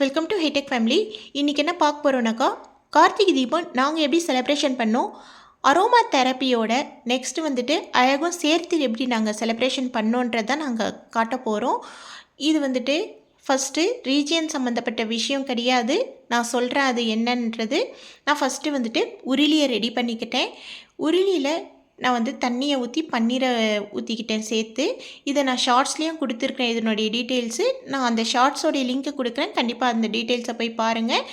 Welcome to hitech family. இன்றைக்கி என்ன பார்க்க போகிறோன்னாக்கா, கார்த்திகை தீபம் நாங்கள் எப்படி செலிப்ரேஷன் பண்ணோம், அரோமா தெரப்பியோட நெக்ஸ்ட்டு வந்துட்டு அழகும் சேர்த்து எப்படி நாங்கள் செலிப்ரேஷன் பண்ணோன்றதை நாங்கள் காட்ட போகிறோம். இது வந்துட்டு ஃபஸ்ட்டு ரீஜியன் சம்மந்தப்பட்ட விஷயம் கிடையாது. நான் சொல்கிறேன் அது என்னன்றது. நான் ஃபஸ்ட்டு வந்துட்டு உருளியை ரெடி பண்ணிக்கிட்டேன். உருளியில் நான் வந்து தண்ணியை ஊற்றி பன்னீரை ஊற்றிக்கிட்டேன் சேர்த்து. இதை நான் ஷார்ட்ஸ்லேயும் கொடுத்துருக்கேன் இதனுடைய டீட்டெயில்ஸு. நான் அந்த ஷார்ட்ஸோடைய லிங்க்கை கொடுக்குறேன், கண்டிப்பாக அந்த டீட்டெயில்ஸை போய் பாருங்கள்.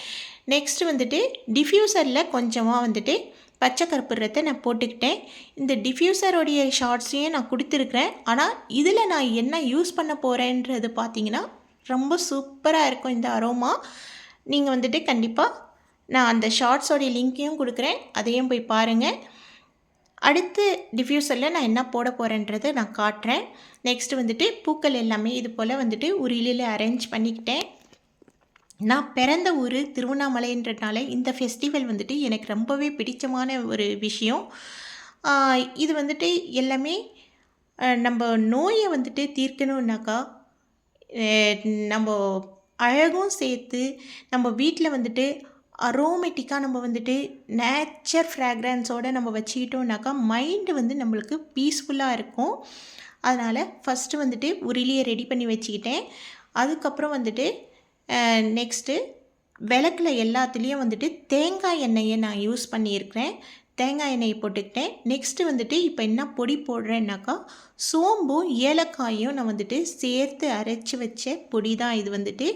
நெக்ஸ்ட்டு வந்துட்டு டிஃப்யூசரில் கொஞ்சமாக வந்துட்டு பச்சை கற்பூரத்தை நான் போட்டுக்கிட்டேன். இந்த டிஃப்யூசரோடைய ஷார்ட்ஸையும் நான் கொடுத்துருக்குறேன். ஆனால் இதில் நான் என்ன யூஸ் பண்ண போகிறேன்றது பார்த்தீங்கன்னா ரொம்ப சூப்பராக இருக்கும் இந்த அரோமா. நீங்கள் வந்துட்டு கண்டிப்பாக நான் அந்த ஷார்ட்ஸோடைய லிங்க்கையும் கொடுக்குறேன், அதையும் போய் பாருங்கள். அடுத்து டிஃப்யூசரில் நான் என்ன போட போகிறேன்றதை நான் காட்டுறேன். நெக்ஸ்ட்டு வந்துட்டு பூக்கள் எல்லாமே இது போல் வந்துட்டு உருளியில் அரேஞ்ச் பண்ணிக்கிட்டேன். நான் பிறந்த ஊர் திருவண்ணாமலைன்றதுனால இந்த ஃபெஸ்டிவல் வந்துட்டு எனக்கு ரொம்பவே பிடிச்சமான ஒரு விஷயம். இது வந்துட்டு எல்லாமே நம்ம நோயை வந்துட்டு தீர்க்கணுன்னாக்கா நம்ம அழகும் சேர்த்து நம்ம வீட்டில் வந்துட்டு அரோமேட்டிக்காக நம்ம வந்துட்டு நேச்சர் ஃப்ராக்ரன்ஸோடு நம்ம வச்சுக்கிட்டோம்னாக்கா மைண்டு வந்து நம்மளுக்கு பீஸ்ஃபுல்லாக இருக்கும். அதனால் ஃபஸ்ட்டு வந்துட்டு உருளியை ரெடி பண்ணி வச்சுக்கிட்டேன். அதுக்கப்புறம் வந்துட்டு நெக்ஸ்ட்டு விளக்கில் எல்லாத்துலேயும் வந்துட்டு தேங்காய் எண்ணெயை நான் யூஸ் பண்ணியிருக்கிறேன். தேங்காய் எண்ணெயை போட்டுக்கிட்டேன். நெக்ஸ்ட்டு வந்துட்டு இப்போ என்ன பொடி போடுறேன்னாக்கா, சோம்பும் ஏலக்காயும் நான் வந்துட்டு சேர்த்து அரைச்சி வச்ச பொடி தான் இது வந்துட்டு.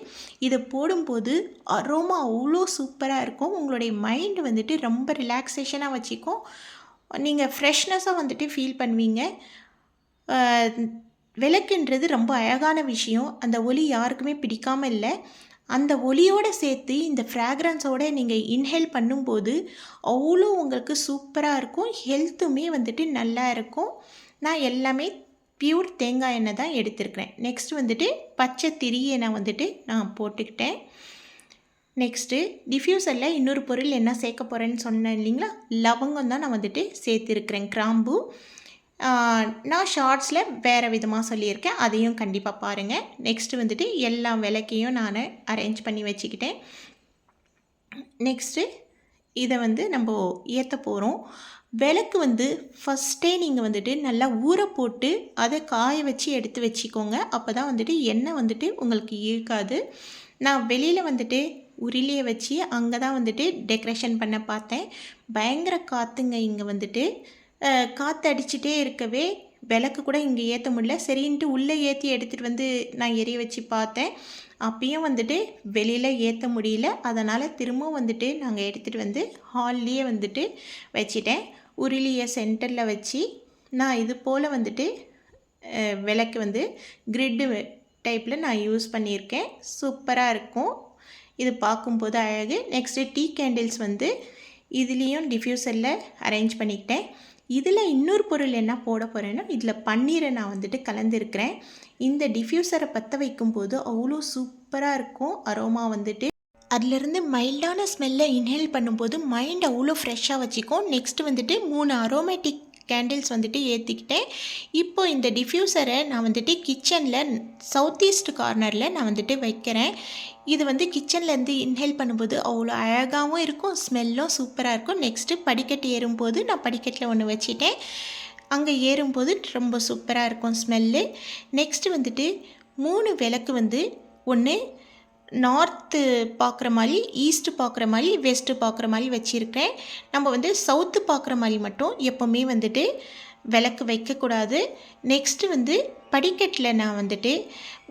இதை போடும்போது அரோமா அவ்வளோ சூப்பராக இருக்கும். உங்களுடைய மைண்டு வந்துட்டு ரொம்ப ரிலாக்ஸேஷனாக வச்சுக்கும். நீங்கள் ஃப்ரெஷ்னஸாக வந்துட்டு ஃபீல் பண்ணுவீங்க. விளக்குன்றது ரொம்ப அழகான விஷயம். அந்த ஒலி யாருக்குமே பிடிக்காமல் இல்லை. அந்த ஒலியோடு சேர்த்து இந்த ஃப்ராக்ரன்ஸோடு நீங்கள் இன்ஹேல் பண்ணும்போது அவ்வளோ உங்களுக்கு சூப்பராக இருக்கும். ஹெல்த்துமே வந்துட்டு நல்லா இருக்கும். நான் எல்லாமே பியூர் தேங்காய் எண்ணெய் தான் எடுத்துருக்கிறேன். நெக்ஸ்ட் வந்துட்டு பச்சை திரியை நான் போட்டுக்கிட்டேன். நெக்ஸ்ட்டு டிஃப்யூசரில் இன்னொரு பொருள் என்ன சேர்க்க போகிறேன்னு சொன்னேன் இல்லைங்களா, லவங்கம் தான் நான் வந்துட்டு சேர்த்துருக்கிறேன், கிராம்பு. நான் ஷார்ட்ஸில் வேறு விதமாக சொல்லியிருக்கேன், அதையும் கண்டிப்பாக பாருங்கள். நெக்ஸ்ட்டு வந்துட்டு எல்லா விளக்கையும் நான் அரேஞ்ச் பண்ணி வச்சுக்கிட்டேன். நெக்ஸ்ட்டு இதை நம்ம ஏற்ற போகிறோம். விளக்கு ஃபஸ்ட்டே நீங்கள் வந்துட்டு நல்லா ஊற போட்டு அதை காய வச்சு எடுத்து வச்சுக்கோங்க. அப்போ தான் வந்துட்டு எண்ணெய் உங்களுக்கு இழுக்காது. நான் வெளியில் உருளியை வச்சு அங்கே தான் டெக்கரேஷன் பண்ண பார்த்தேன். பயங்கர காற்றுங்க இங்கே காற்று அடிச்சுட்டே இருக்கவே விளக்கு கூட இங்கே ஏற்ற முடியல. சரின்ட்டு உள்ளே ஏற்றி எடுத்துகிட்டு நான் எரிய வச்சு பார்த்தேன். அப்பயும் வெளியில் ஏற்ற முடியல. அதனால் திரும்பவும் நாங்கள் எடுத்துகிட்டு ஹால்லேயே வச்சிட்டேன். உருளியை சென்டரில் வச்சு நான் இது போல் விளக்கு கிரிட்டு டைப்பில் நான் யூஸ் பண்ணியிருக்கேன். சூப்பராக இருக்கும். இது பார்க்கும்போது அழகு. நெக்ஸ்ட்டு டீ கேண்டில்ஸ் இதுலேயும் டிஃப்யூசரில் அரேஞ்ச் பண்ணிக்கிட்டேன். இதில் இன்னொரு பொருள் என்ன போட போகிறேன்னா, இதில் பன்னீரை நான் கலந்துருக்கிறேன். இந்த டிஃப்யூசரை பற்ற வைக்கும்போது அவ்வளோ சூப்பராக இருக்கும். அரோமா அதிலிருந்து மைல்டான ஸ்மெல்லை இன்ஹேல் பண்ணும்போது மைண்ட் அவ்வளோ ஃப்ரெஷ்ஷாக வச்சுக்கும். நெக்ஸ்ட்டு 3 அரோமேட்டிக் கேண்டில்ஸ் ஏற்றிக்கிட்டேன். இப்போது இந்த டிஃப்யூசரை நான் கிச்சனில் சவுத் ஈஸ்ட் கார்னரில் நான் வைக்கிறேன். இது கிச்சன்லேருந்து இன்ஹேல் பண்ணும்போது அவ்வளோ அழகாகவும் இருக்கும், ஸ்மெல்லும் சூப்பராக இருக்கும். நெக்ஸ்ட்டு படிக்கட்டு ஏறும்போது நான் படிக்கட்டில் ஒன்று வச்சுட்டேன். அங்கே ஏறும்போது ரொம்ப சூப்பராக இருக்கும் ஸ்மெல்லு. நெக்ஸ்ட்டு 3 விளக்கு ஒன்று நார்த்து பார்க்குற மாதிரி, ஈஸ்ட்டு பார்க்குற மாதிரி, வெஸ்ட்டு பார்க்குற மாதிரி வச்சுருக்கேன். நம்ம சவுத்து பார்க்குற மாதிரி மட்டும் எப்போவுமே விளக்கு வைக்கக்கூடாது. நெக்ஸ்ட்டு படிக்கட்டில் நான்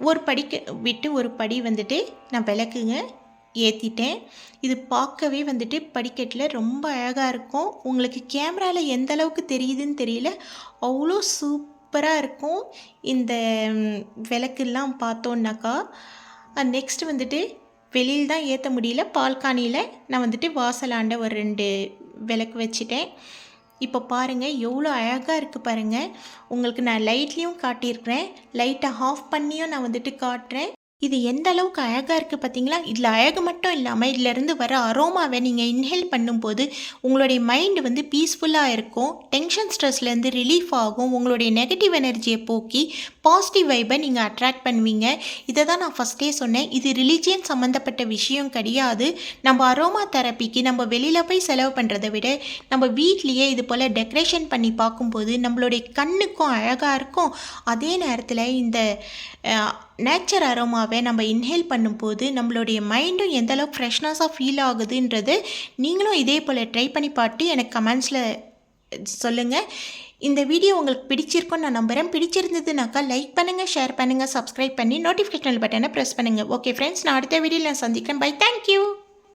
ஒரு படிக்க விட்டு ஒரு படி நான் விளக்குங்க ஏற்றிட்டேன். இது பார்க்கவே படிக்கட்டில் ரொம்ப அழகாக இருக்கும். உங்களுக்கு கேமராவில் எந்த அளவுக்கு தெரியுதுன்னு தெரியல, அவ்வளோ சூப்பராக இருக்கும் இந்த விளக்குலாம் பார்த்தோன்னாக்கா. நெக்ஸ்ட்டு வெளியில் தான் ஏற்ற முடியல, பால்கானியில் நான் வாசலாண்ட ஒரு 2 விளக்கு வச்சுட்டேன். இப்போ பாருங்கள் எவ்வளோ அழகாக இருக்குது பாருங்கள். உங்களுக்கு நான் லைட்லேயும் காட்டியிருக்கிறேன், லைட்டை ஆஃப் பண்ணியும் நான் காட்டுறேன். இது எந்த அளவுக்கு அழகாக இருக்குது பார்த்தீங்களா? இதில் அழகு மட்டும் இல்லாமல் இதிலேருந்து வர அரோமாவை நீங்கள் இன்ஹேல் பண்ணும்போது உங்களுடைய மைண்டு வந்து பீஸ்ஃபுல்லாக இருக்கும். டென்ஷன் ஸ்ட்ரெஸ்லேருந்து ரிலீஃப் ஆகும். உங்களுடைய நெகட்டிவ் எனர்ஜியை போக்கி பாசிட்டிவ் வைப்பை நீங்கள் அட்ராக்ட் பண்ணுவீங்க. இதை தான் நான் ஃபஸ்ட்டே சொன்னேன். இது ரிலீஜியன் சம்மந்தப்பட்ட விஷயம் கிடையாது. நம்ம அரோமா தெரப்பிக்கு நம்ம வெளியில் போய் செலவு பண்ணுறதை விட நம்ம வீட்லேயே இது போல் டெக்கரேஷன் பண்ணி பார்க்கும்போது நம்மளுடைய கண்ணுக்கும் அழகாக இருக்கும். அதே நேரத்தில் இந்த நேச்சர் அரோமாவை நம்ம இன்ஹேல் பண்ணும்போது நம்மளுடைய மைண்டும் எந்த அளவுக்கு ஃப்ரெஷ்னஸாக ஃபீல் ஆகுதுன்றது நீங்களும் இதே போல் ட்ரை பண்ணி பார்த்து எனக்கு கமெண்ட்ஸில் சொல்லுங்கள். இந்த வீடியோ உங்களுக்கு பிடிச்சிருக்குன்னு நான் நம்புகிறேன். பிடிச்சிருந்ததுனாக்கா லைக் பண்ணுங்கள், ஷேர் பண்ணுங்கள், சப்ஸ்கிரைப் பண்ணி நோட்டிஃபிகேஷன் பட்டனை ப்ரெஸ் பண்ணுங்கள். ஓகே ஃப்ரெண்ட்ஸ், நான் அடுத்த வீடியோவில் சந்திக்கிறேன். Bye, thank you.